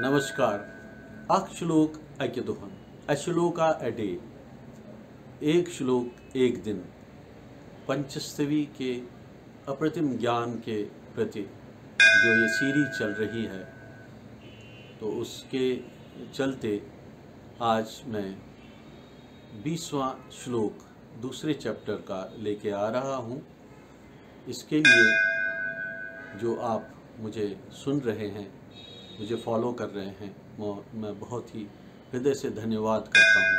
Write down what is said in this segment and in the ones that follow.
नमस्कार। अख श्लोक अक्य दुहन अश्लोका अ डे, एक श्लोक एक दिन। पंचस्तवी के अप्रतिम ज्ञान के प्रति जो ये सीरीज चल रही है, तो उसके चलते आज मैं 20वां श्लोक दूसरे चैप्टर का लेके आ रहा हूँ। इसके लिए जो आप मुझे सुन रहे हैं, मुझे फॉलो कर रहे हैं, मैं बहुत ही हृदय से धन्यवाद करता हूँ।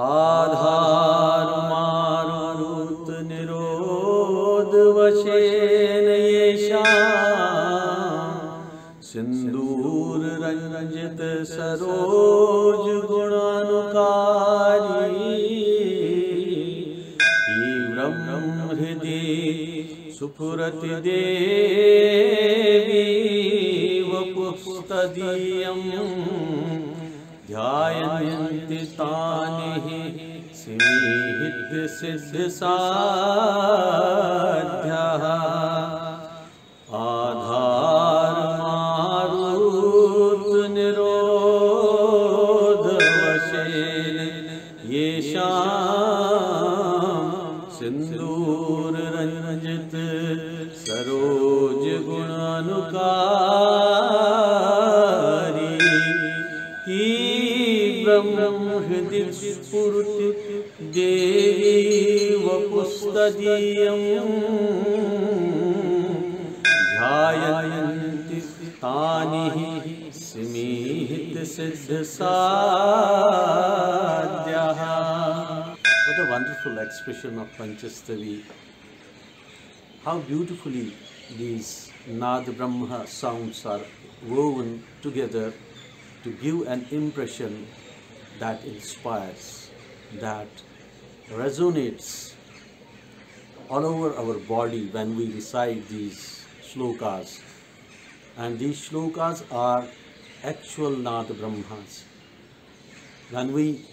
आधार मारुत निरोध वशेन येषां सिंदूर रंजित सरोज गुणानुकारी तीव्रं हृदि सुफुरति देवी वपुस्तदीयं ध्यायन्ति तानि सिद्ध साध्याः। आधार मारुत निरोध वशेन येषां सिंदूर रंजित सरोज गुणानुकारी तीव्रं हृदि स्फुरति देवी वपुस्तदीयं ध्यायन्ति तानि सिद्ध साध्याः। What a wonderful expression of Panchastavi. How beautifully these Nada Brahma sounds are woven together to give an impression that inspires, that resonates all over our body when we recite these shlokas. And these shlokas are actual Nada Brahmas. When we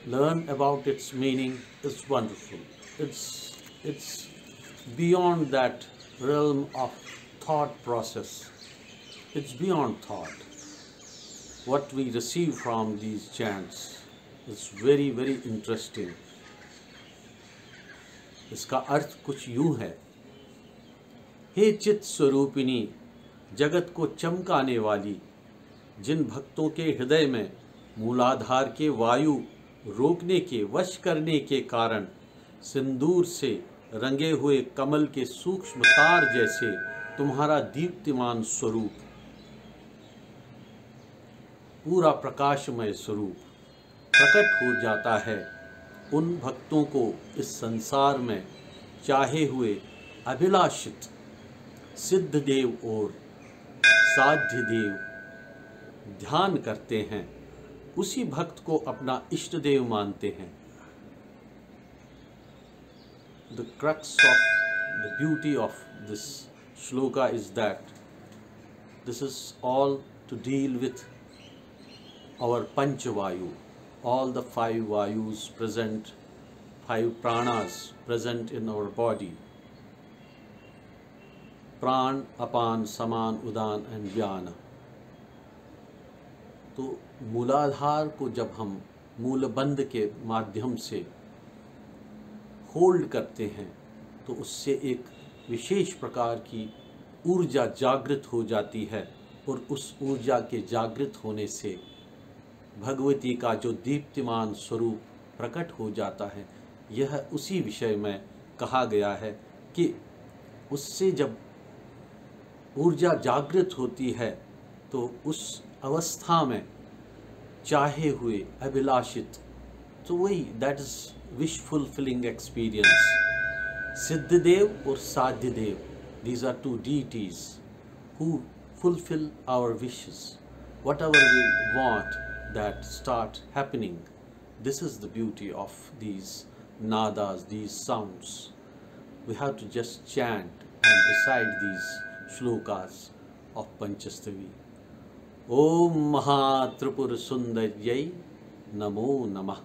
learn about its meaning, it's wonderful. It's beyond that realm of thought process. It's beyond thought. What we receive from these chants is very, very interesting. इसका अर्थ कुछ यूं है। हे चित्त स्वरूपिणी, जगत को चमकाने वाली, जिन भक्तों के हृदय में मूलाधार के वायु रोकने के, वश करने के कारण सिंदूर से रंगे हुए कमल के सूक्ष्म तार जैसे तुम्हारा दीप्तिमान स्वरूप, पूरा प्रकाशमय स्वरूप प्रकट हो जाता है, उन भक्तों को इस संसार में चाहे हुए अभिलाषित सिद्ध देव और साध्य देव ध्यान करते हैं, उसी भक्त को अपना इष्ट देव मानते हैं। The crux of the beauty of this shloka is that this is all to deal with our Panchavayu, all the 5 Vayus present, 5 pranas present in our body. प्राण, अपान, समान, उदान एंड व्यान। तो मूलाधार को जब हम मूलबंध के माध्यम से होल्ड करते हैं, तो उससे एक विशेष प्रकार की ऊर्जा जागृत हो जाती है, और उस ऊर्जा के जागृत होने से भगवती का जो दीप्तिमान स्वरूप प्रकट हो जाता है। यह उसी विषय में कहा गया है कि उससे जब ऊर्जा जागृत होती है, तो उस अवस्था में चाहे हुए अभिलाषित, तो वही that is wish fulfilling experience. Siddhadev और Sadhyadev, these are 2 deities who fulfill our wishes. Whatever we want, that start happening. This is the beauty of these nadas, these sounds. We have to just chant and recite these shlokas of Panchastavi. Om Mahatripura Sundaryai Namo Namah.